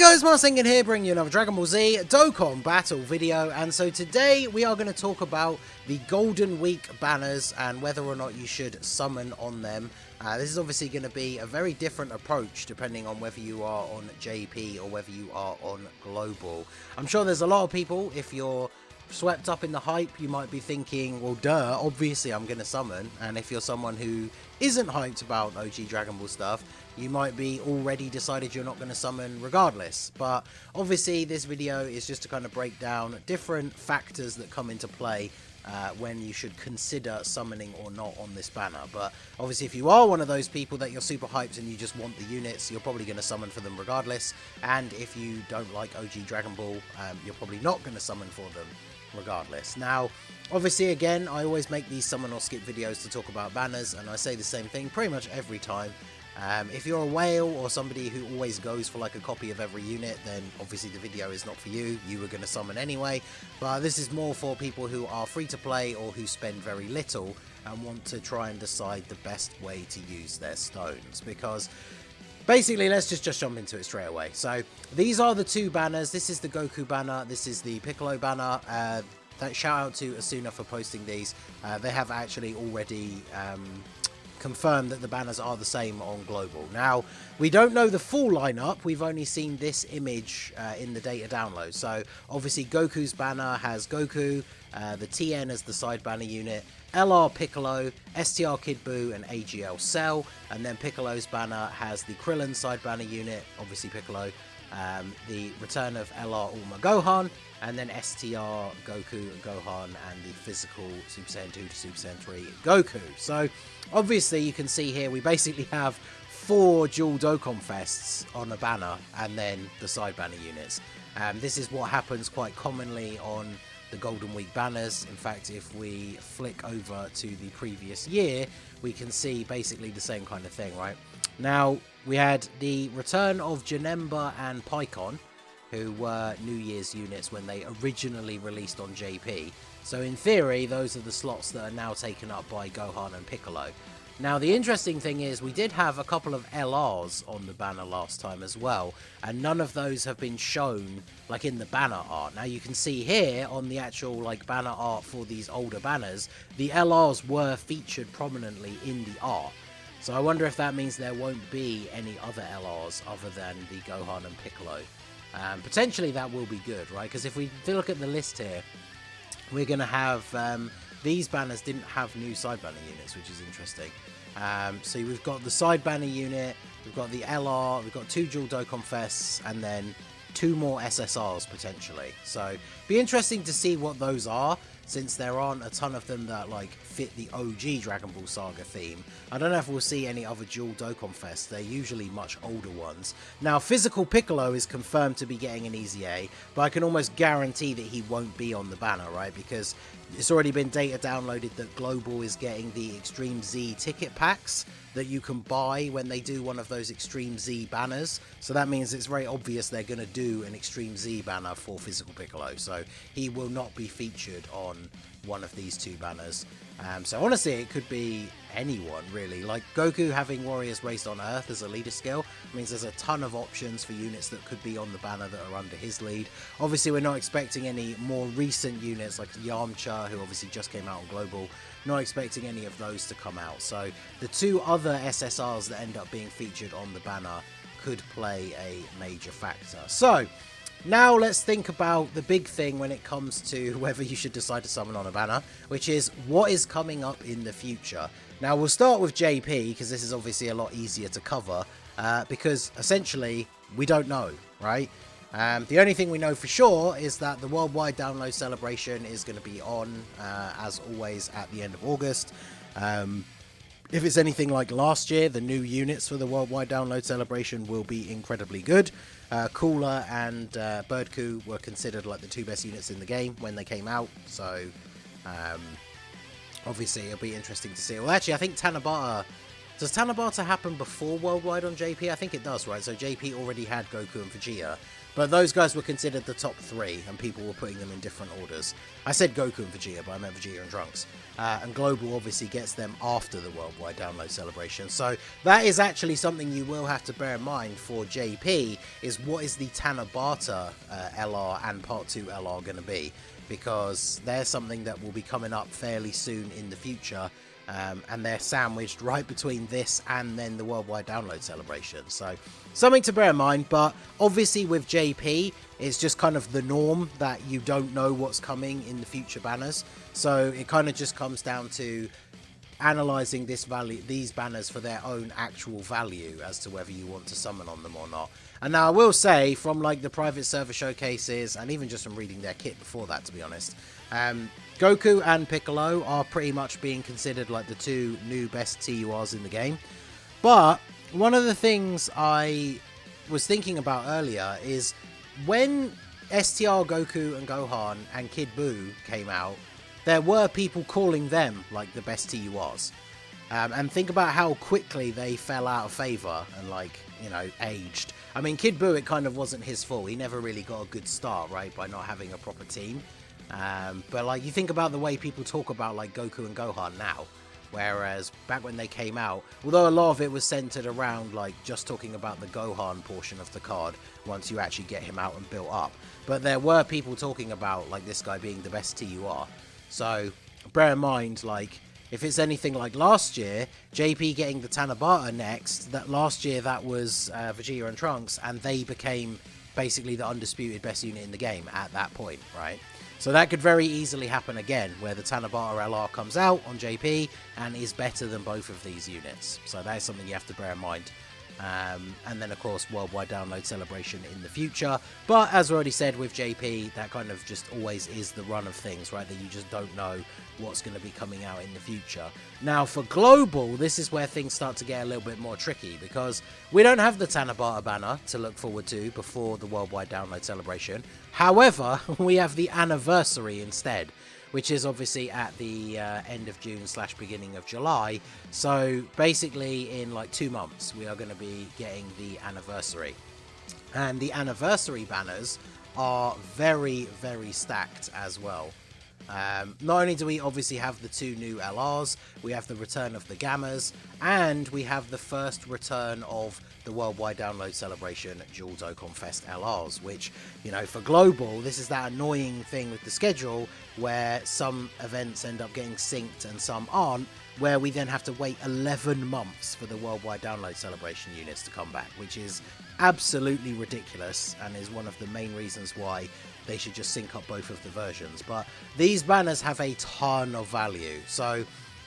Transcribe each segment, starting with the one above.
guys, Marsengan here, bringing you another Dragon Ball Z Dokkan battle video. And so today we are going to talk about the Golden Week banners and whether or not you should summon on them. This is obviously going to be a very different approach depending on whether you are on JP or whether you are on Global. I'm sure there's a lot of people, if you're swept up in the hype, you might be thinking, well duh, obviously I'm going to summon. And if you're someone who isn't hyped about OG Dragon Ball stuff, you might be already decided you're not going to summon regardless. But obviously this video is just to kind of break down different factors that come into play when you should consider summoning or not on this banner. But obviously if you are one of those people that you're super hyped and you just want the units, you're probably going to summon for them regardless. And if you don't like OG Dragon Ball, you're probably not going to summon for them regardless. Now obviously again, I always make these summon or skip videos to talk about banners, and I say the same thing pretty much every time. If you're a whale or somebody who always goes for like a copy of every unit, then obviously the video is not for you. You were going to summon anyway. But this is more for people who are free to play or who spend very little and want to try and decide the best way to use their stones. Because basically, let's just jump into it straight away. So these are the two banners. This is the Goku banner. This is the Piccolo banner. Shout out to Asuna for posting these. They have actually already confirmed that the banners are the same on Global. Now, we don't know the full lineup. We've only seen this image in the data download. So obviously Goku's banner has Goku, the TN as the side banner unit, LR Piccolo, STR Kid Buu, and AGL Cell. And then Piccolo's banner has the Krillin side banner unit, obviously Piccolo, the return of LR Ulma Gohan, and then STR Goku Gohan, and the physical Super Saiyan 2 to Super Saiyan 3 Goku. So obviously you can see here we basically have 4 dual Dokkan Fests on a banner and then the side banner units. This is what happens quite commonly on the Golden Week banners. In fact, if we flick over to the previous year, we can see basically the same kind of thing, right? Now, we had the return of Janemba and Piccolo, who were New Year's units when they originally released on JP. So in theory, those are the slots that are now taken up by Gohan and Piccolo. Now, the interesting thing is we did have a couple of LRs on the banner last time as well, and none of those have been shown like in the banner art. Now, you can see here on the actual like banner art for these older banners, the LRs were featured prominently in the art. So I wonder if that means there won't be any other LRs other than the Gohan and Piccolo. Potentially that will be good, right? Because if we look at the list here, we're going to have these banners didn't have new side banner units, which is interesting. So we've got the side banner unit, we've got the LR, we've got 2 dual Dokkan Fests, and then 2 more SSRs potentially. So be interesting to see what those are, since there aren't a ton of them that like fit the OG Dragon Ball Saga theme. I don't know if we'll see any other dual Dokkan Fest. They're usually much older ones. Now, physical Piccolo is confirmed to be getting an Easy A, but I can almost guarantee that he won't be on the banner, right? Because it's already been data downloaded that Global is getting the Extreme Z ticket packs that you can buy when they do one of those Extreme Z banners. So that means it's very obvious they're going to do an Extreme Z banner for physical Piccolo. So he will not be featured on one of these 2 banners. So honestly, it could be anyone really. Like Goku having Warriors Raised on Earth as a leader skill means there's a ton of options for units that could be on the banner that are under his lead. Obviously, we're not expecting any more recent units like Yamcha, who obviously just came out on Global. Not expecting any of those to come out. So the 2 other SSRs that end up being featured on the banner could play a major factor. So now let's think about the big thing when it comes to whether you should decide to summon on a banner, which is what is coming up in the future. Now we'll start with JP, because this is obviously a lot easier to cover, because essentially we don't know, right? The only thing we know for sure is that the worldwide download celebration is going to be on, as always, at the end of August. If it's anything like last year, the new units for the worldwide download celebration will be incredibly good. Cooler and Birdcoo were considered like the 2 best units in the game when they came out, so obviously it'll be interesting to see. Well, actually, I think Tanabata Does Tanabata happen before Worldwide on JP? I think it does, right? So JP already had Goku and Vegeta, but those guys were considered the top 3, and people were putting them in different orders. I said Goku and Vegeta, but I meant Vegeta and Trunks. And Global obviously gets them after the Worldwide Download Celebration. So that is actually something you will have to bear in mind for JP, is what is the Tanabata LR and Part 2 LR going to be? Because there's something that will be coming up fairly soon in the future. And they're sandwiched right between this and then the Worldwide Download Celebration. So something to bear in mind, but obviously with JP, it's just kind of the norm that you don't know what's coming in the future banners. So it kind of just comes down to analysing these banners for their own actual value as to whether you want to summon on them or not. And now I will say, from like the private server showcases, and even just from reading their kit before that, to be honest, Goku and Piccolo are pretty much being considered like the 2 new best TURs in the game. But one of the things I was thinking about earlier is when STR Goku and Gohan and Kid Buu came out, there were people calling them like the best TURs. And think about how quickly they fell out of favour and, like, you know, aged. I mean, Kid Buu, it kind of wasn't his fault. He never really got a good start, right, by not having a proper team. But, like, you think about the way people talk about, like, Goku and Gohan now. Whereas back when they came out, although a lot of it was centered around, like, just talking about the Gohan portion of the card once you actually get him out and built up. But there were people talking about, like, this guy being the best TUR. So, bear in mind, like, if it's anything like last year, JP getting the Tanabata next, that last year that was Vegeta and Trunks, and they became basically the undisputed best unit in the game at that point, right? So that could very easily happen again, where the Tanabata LR comes out on JP and is better than both of these units. So that is something you have to bear in mind. And then, of course, Worldwide Download Celebration in the future. But as I already said with JP, that kind of just always is the run of things, right? That you just don't know what's going to be coming out in the future. Now, for Global, this is where things start to get a little bit more tricky, because we don't have the Tanabata banner to look forward to before the Worldwide Download Celebration. However, we have the anniversary instead, which is obviously at the end of June / beginning of July. So basically in like 2 months, we are going to be getting the anniversary. And the anniversary banners are very, very stacked as well. Not only do we obviously have the 2 new LRs, we have the return of the Gammas, and we have the first return of the Worldwide Download Celebration Dual Dokkan Fest LRs, which, you know, for Global, this is that annoying thing with the schedule where some events end up getting synced and some aren't, where we then have to wait 11 months for the Worldwide Download Celebration units to come back, which is absolutely ridiculous and is one of the main reasons why they should just sync up both of the versions. But these banners have a ton of value, so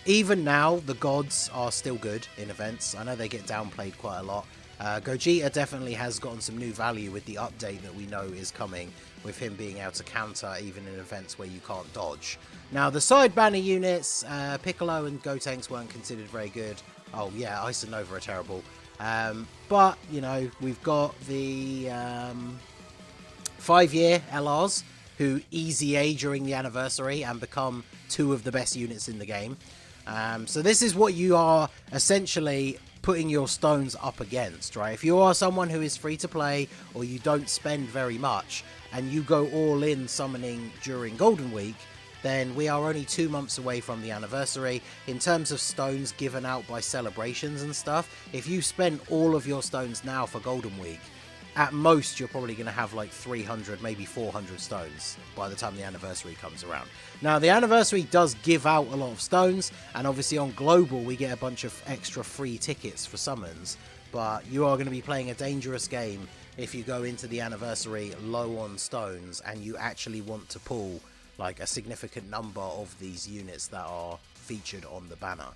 even now the gods are still good in events. I know they get downplayed quite a lot. Gogeta definitely has gotten some new value with the update that we know is coming, with him being able to counter even in events where you can't dodge. Now, the side banner units, Piccolo and Gotenks weren't considered very good. Oh yeah, Ice and Nova are terrible. But, you know, we've got the 5-year LRs, who easy A during the anniversary and become 2 of the best units in the game. So this is what you are essentially putting your stones up against, right? If you are someone who is free to play, or you don't spend very much, and you go all in summoning during Golden Week, then we are only 2 months away from the anniversary. In terms of stones given out by celebrations and stuff, if you spend all of your stones now for Golden Week, at most you're probably going to have like 300, maybe 400 stones by the time the anniversary comes around. Now, the anniversary does give out a lot of stones, and obviously on Global we get a bunch of extra free tickets for summons, but you are going to be playing a dangerous game if you go into the anniversary low on stones and you actually want to pull like a significant number of these units that are featured on the banner.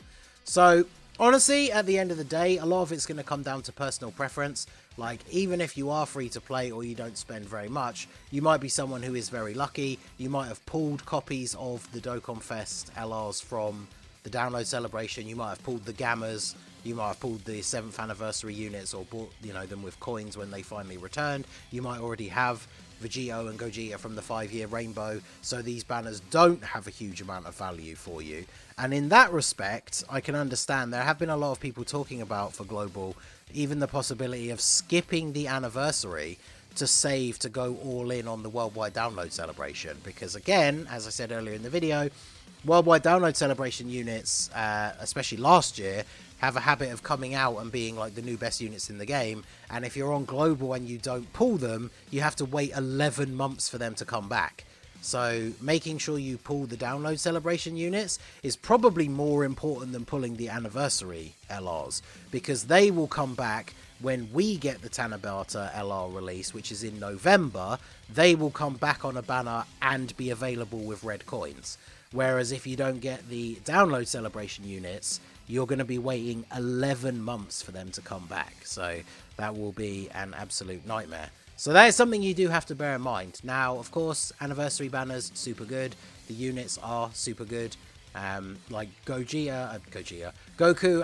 So honestly, at the end of the day, a lot of it's going to come down to personal preference. Like, even if you are free to play or you don't spend very much, you might be someone who is very lucky. You might have pulled copies of the Dokkan Fest LRs from the download celebration. You might have pulled the Gammas. You might have pulled the 7th anniversary units or bought, you know, them with coins when they finally returned. You might already have Vegito and Gogeta from the 5-year Rainbow, so these banners don't have a huge amount of value for you. And in that respect, I can understand there have been a lot of people talking about for Global even the possibility of skipping the anniversary to save to go all in on the worldwide download celebration, because again, as I said earlier in the video, worldwide download celebration units, especially last year, have a habit of coming out and being like the new best units in the game, and if you're on Global and you don't pull them, you have to wait 11 months for them to come back. So making sure you pull the download celebration units is probably more important than pulling the anniversary LRs, because they will come back when we get the Tanabata LR release, which is in November. They will come back on a banner and be available with red coins. Whereas if you don't get the download celebration units, you're going to be waiting 11 months for them to come back. So that will be an absolute nightmare. So that is something you do have to bear in mind. Now, of course, anniversary banners, super good. The units are super good. Like Goku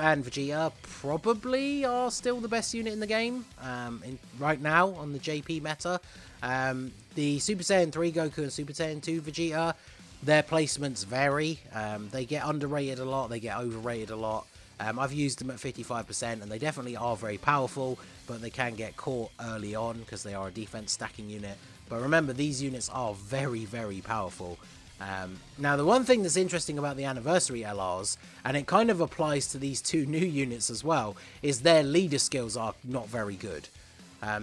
and Vegeta probably are still the best unit in the game right now on the JP meta. The Super Saiyan 3 Goku and Super Saiyan 2 Vegeta, their placements vary. They get underrated a lot, they get overrated a lot. I've used them at 55% and they definitely are very powerful, but they can get caught early on because they are a defense stacking unit. But remember, these units are very, very powerful. Now, the one thing that's interesting about the anniversary LRs, and it kind of applies to these two new units as well, is their leader skills are not very good.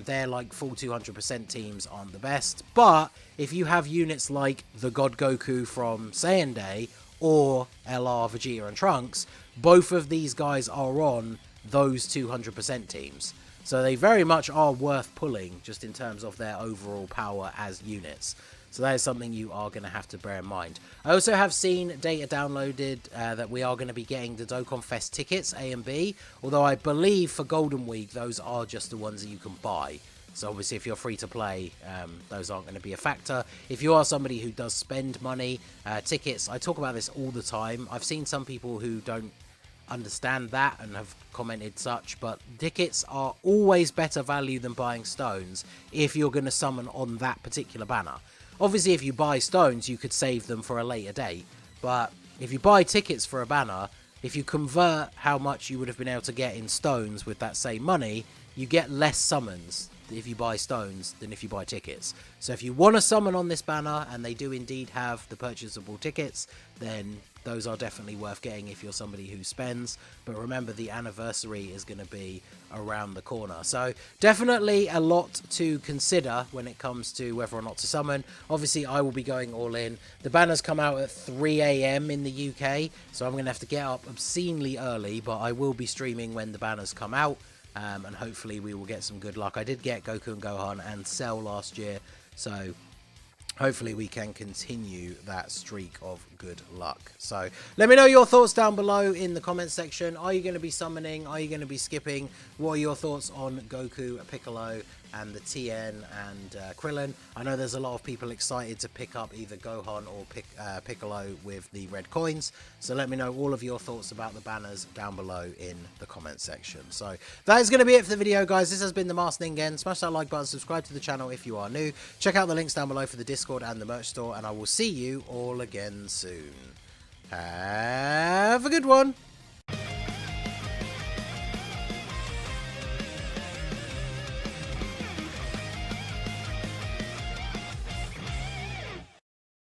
They're like full 200% teams aren't the best, but if you have units like the God Goku from Saiyan Day or LR Vegeta and Trunks, both of these guys are on those 200% teams. So they very much are worth pulling just in terms of their overall power as units. So that is something you are going to have to bear in mind. I also have seen data downloaded that we are going to be getting the Dokkan Fest tickets, A and B. Although I believe for Golden Week, those are just the ones that you can buy. So obviously if you're free to play, those aren't going to be a factor. If you are somebody who does spend money, tickets, I talk about this all the time. I've seen some people who don't understand that and have commented such, but tickets are always better value than buying stones if you're going to summon on that particular banner. Obviously, if you buy stones, you could save them for a later date. But if you buy tickets for a banner, if you convert how much you would have been able to get in stones with that same money, you get less summons if you buy stones than if you buy tickets. So if you want to summon on this banner, and they do indeed have the purchasable tickets, then those are definitely worth getting if you're somebody who spends. But remember, the anniversary is going to be around the corner. So definitely a lot to consider when it comes to whether or not to summon. Obviously, I will be going all in. The banners come out at 3 AM in the UK, so I'm going to have to get up obscenely early, but I will be streaming when the banners come out. And hopefully we will get some good luck. I did get Goku and Gohan and Cell last year, so hopefully we can continue that streak of good luck. So let me know your thoughts down below in the comments section. Are you going to be summoning? Are you going to be skipping? What are your thoughts on Goku, Piccolo, and the TN and Krillin? I know there's a lot of people excited to pick up either Gohan or Piccolo with the red coins. So let me know all of your thoughts about the banners down below in the comments section. So that is going to be it for the video, guys. This has been the Masked Ningen. Smash that like button, subscribe to the channel if you are new. Check out the links down below for the Discord and the merch store, and I will see you all again soon. Have a good one.